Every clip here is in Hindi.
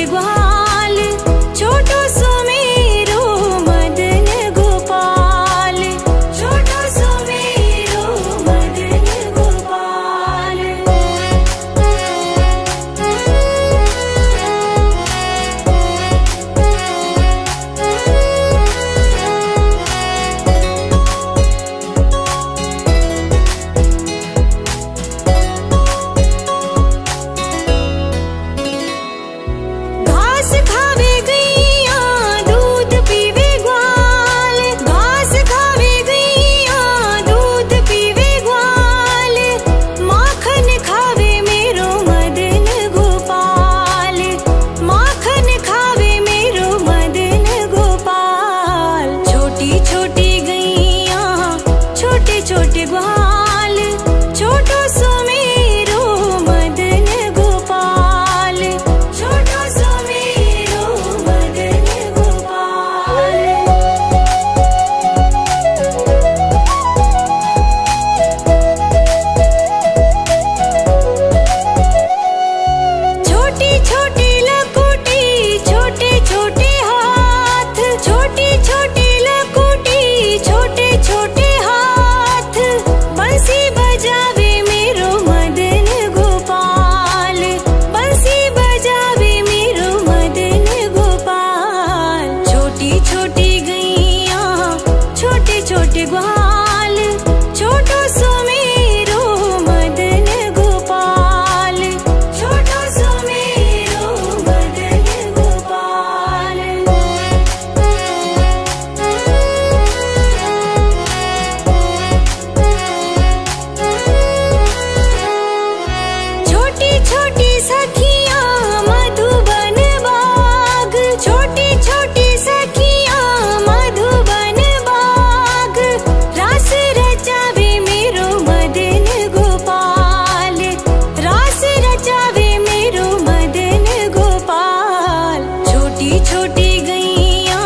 छोटे ग्वाल, छोटो सुमेरो मदन गोपाल, छोटो सुमेरो मदन गोपाल। घास खावे गैया दूध पीवे ग्वाल, घास खावे गैया दूध पीवे ग्वाल, माखन खावे मेरो मदन गोपाल, माखन खावे मेरो मदन गोपाल। छोटी छोटी गैया छोटे छोटे ग्वाल, छोटो सुमेरो मदन गोपाल, छोटो सुमेरो मदन गोपाल। छोटी छोटी लकुटी छोटे छोटे हाथ, छोटी छोटी लकुटी छोटे छोटे हाथ, बंसी बजावे मेरो मदन गोपाल, बंसी बजावे मेरो मदन गोपाल। छोटी छोटी गैया छोटे छोटे ग्वाल, छोटो सुमेरो मदन गोपाल, छोटो सुमेरो मदन गोपाल। छोटी छोटी सखियां मधुबन बाग, छोटी छोटी सखियां मधुबन बाग, रास रचावे मेरो मदन गोपाल, रास रचावे मेरो मदन गोपाल। छोटी छोटी गैया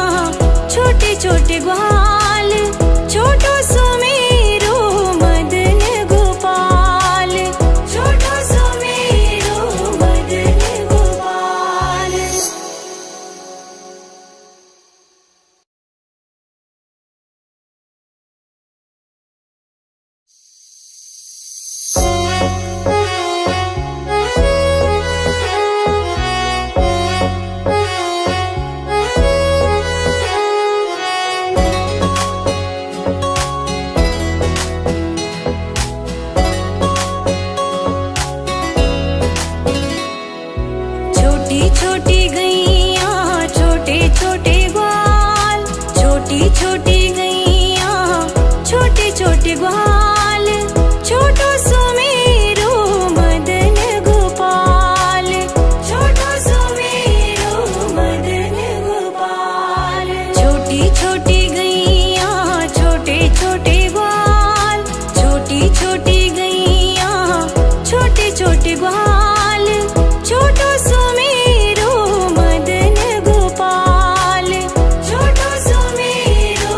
छोटे छोटे ग्वाल, छोटो सुमेरो मदन गोपाल, छोटो सुमेरो मदन गोपाल। छोटी छोटी गैया छोटे छोटे ग्वाल, छोटी छोटी गैया छोटे छोटे ग्वाल, छोटो सुमेरो मदन गोपाल, छोटो सुमेरो मदन गोपाल। छोटी छोटी गैया छोटे छोटे ग्वाल, छोटी छोटी गैया छोटे छोटे ग्वाल, छोटो सुमेरो मदन गोपाल, छोटो सुमेरो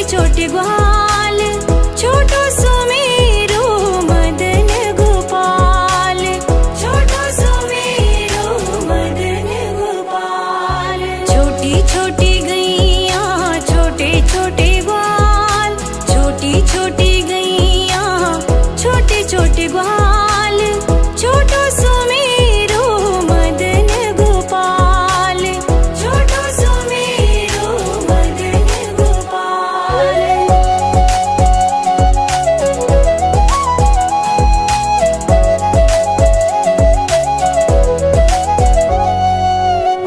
छोटे ग्वाल, छोटो सुमेरो मदन गोपाल, छोटो सुमेरो मदन गोपाल। छोटी छोटी गैया छोटे छोटे ग्वाल, छोटी छोटी गैया छोटे छोटे ग्वाल, छोटो सुमेरो मदन गोपाल, छोटो सुमेरो मदन गोपाल।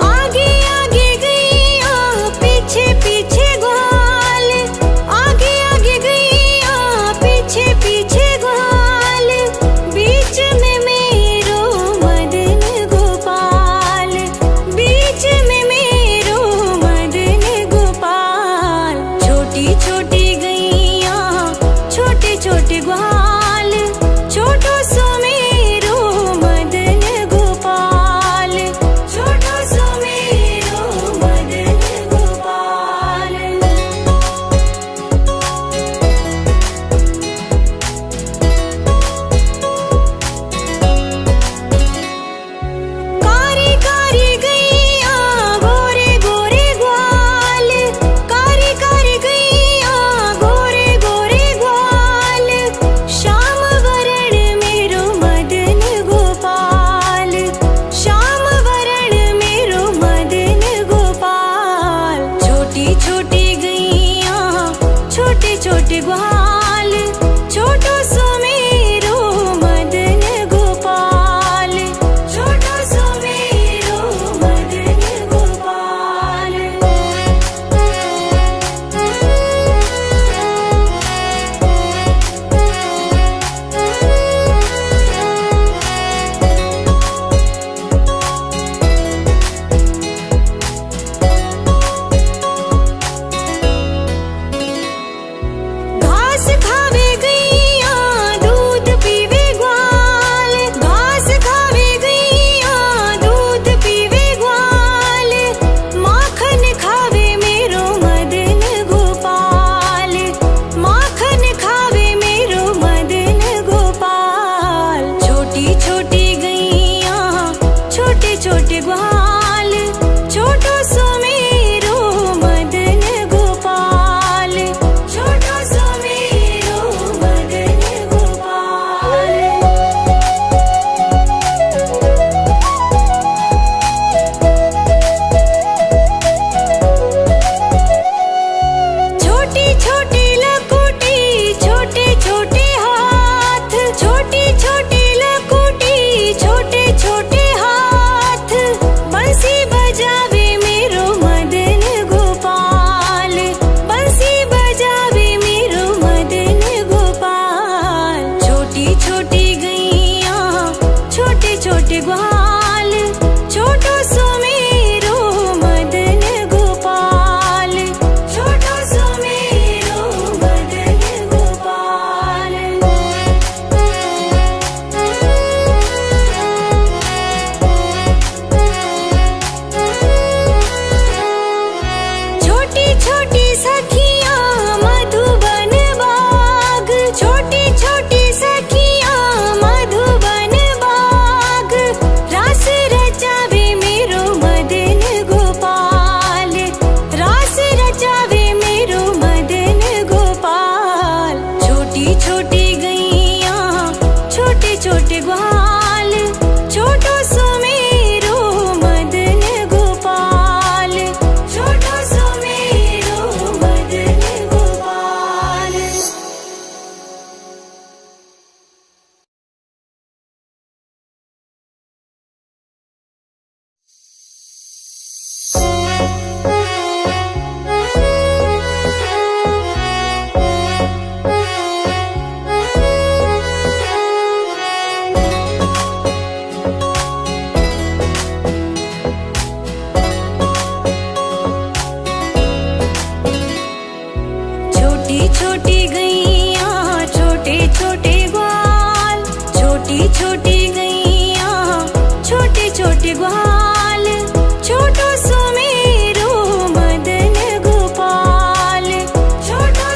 आगे आगे गैया पीछे पीछे ग्वाल, आगे आगे गैया पीछे पीछे ग्वाल, बीच में मेरो मदन गोपाल, बीच में मेरो मदन गोपाल। छोटी छोटी गैया छोटे छोटे ग्वाल, छोटो सुमेरो मदन गोपाल, छोटो सुमेरो मदन गोपाल। कारी कारी गैया गोरे गोरे ग्वाल, कारी कारी गैया गोरे गोरे ग्वाल, श्याम वरण मेरो मदन गोपाल, श्याम वरण मेरो मदन गोपाल। छोटी छोटी गैया छोटे छोटे ग्वाल, छोटो सुमेरो मदन गोपाल, छोटो सुमेरो मदन गोपाल। घास खावे गैया दूध पीवे ग्वाल, घास खावे गैया दूध पीवे ग्वाल, माखन खावे मेरो मदन गोपाल, माखन खावे मेरो मदन गोपाल। छोटी छोटी गैया छोटे छोटे ग्वाल, छोटो सुमेरो मदन गोपाल, छोटो सुमेरो मदन गोपाल। छोटी छोटी लकुटी छोटे छोटे हाथ, छोटी छोटी लकुटी छोटे छोटे हाथ, बंसी बजावे मेरो मदन गोपाल, बंसी बजावे मेरो मदन गोपाल। छोटी छोटी गैया छोटे छोटे ग्वाल, छोटो सुमेरो मदन गोपाल, छोटो सुमेरो मदन गोपाल। छोटी छोटी सखियां मधुबन बाग, छोटी छोटी सखियां मधुबन बाग, रास रचावे मेरो मदन गोपाल, रास रचावे मेरो मदन गोपाल। छोटी छोटी गैया छोटे छोटे ग्वाल, छोटो सुमेरो मदन गोपाल, छोटो सुमेरो मदन गोपाल। छोटी छोटी गैया छोटे छोटे ग्वाल, छोटी छोटी गैया छोटे छोटे ग्वाल, छोटो सुमेरो मदन गोपाल, छोटो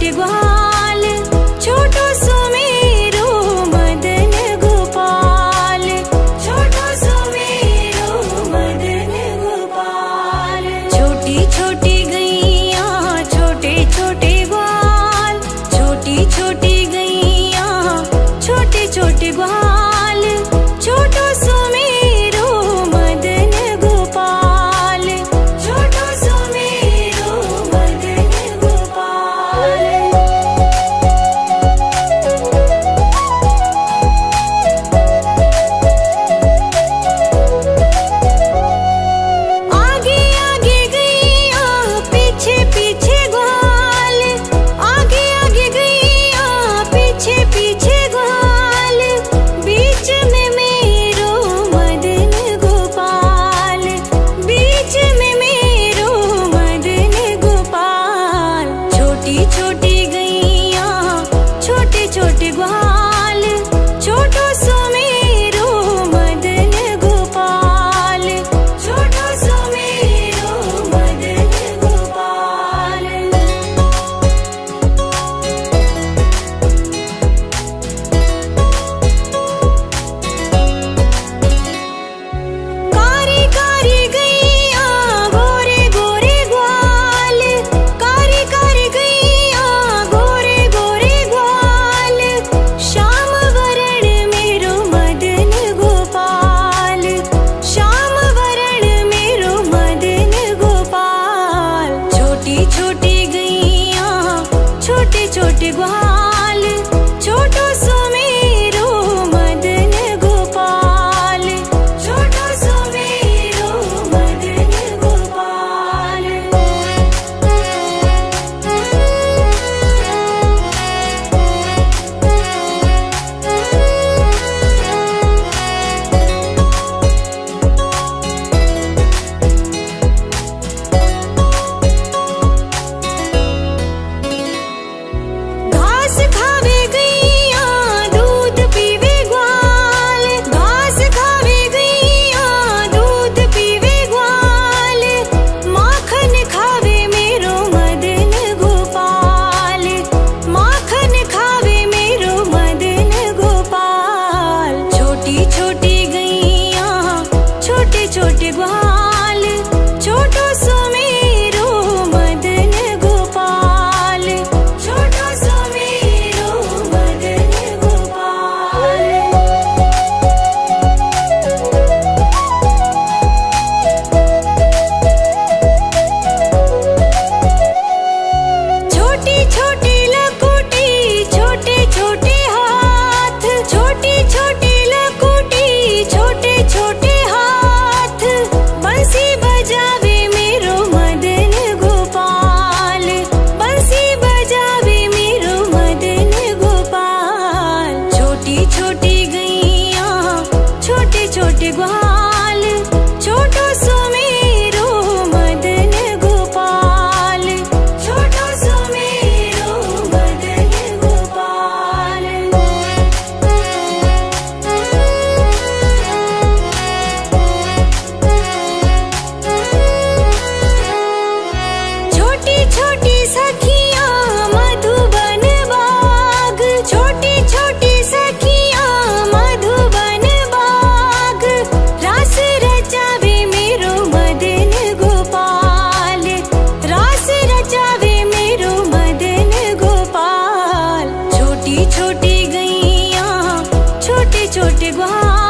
छोटे ग्वाल, छोटो सुमेरो मदन गोपाल, छोटो सुमेरो मदन गोपाल। छोटी छोटी गैया छोटे छोटे ग्वाल, छोटी छोटी गैया छोटे छोटे ग्वाल, छोटो सुमेरो मदन गोपाल, छोटो सुमेरो मदन गोपाल। आगे आगे गैया पीछे पीछे ग्वाल, आगे आगे गैया पीछे पीछे ग्वाल, बीच में मेरो मदन गोपाल, बीच में मेरो मदन गोपाल। छोटी छोटी गैया छोटे छोटे ग्वाल, छोटो सुमेरो मदन गोपाल, छोटो सुमेरो मदन गोपाल। कारी कारी गैया गोरे गोरे ग्वाल, कारी कारी गैया गोरे गोरे ग्वाल, श्याम वरण मेरो मदन गोपाल, श्याम वरण मेरो मदन गोपाल। छोटी छोटी गैया छोटे छोटे ग्वाल, छोटो सुमेरो मदन गोपाल, छोटो सुमेरो मदन गोपाल। घास खावे गैया दूध पीवे ग्वाल, घास खावे गैया दूध पीवे ग्वाल, माखन खावे मेरो मदन गोपाल, माखन खावे मेरो मदन गोपाल। छोटी छोटी गैया छोटे छोटे ग्वाल, छोटो सुमेरो मदन गोपाल, छोटो सुमेरो मदन गोपाल। छोटी छोटी लकुटी छोटे छोटे हाथ, छोटी छोटी लकुटी छोटे छोटे हाथ, बंसी बजावे मेरो मदन गोपाल, बंसी बजावे मेरो मदन गोपाल। छोटी छोटी गैया छोटे छोटे ग्वाल, छोटो सुमेरो मदन गोपाल, छोटो सुमेरो मदन गोपाल। छोटी छोटी सखियां मधुबन बाग, छोटी छोटी सखियां मधुबन बाग, रास रचावे मेरो मदन गोपाल, रास रचावे मेरो मदन गोपाल। छोटी छोटी गैया छोटे छोटे ग्वाल,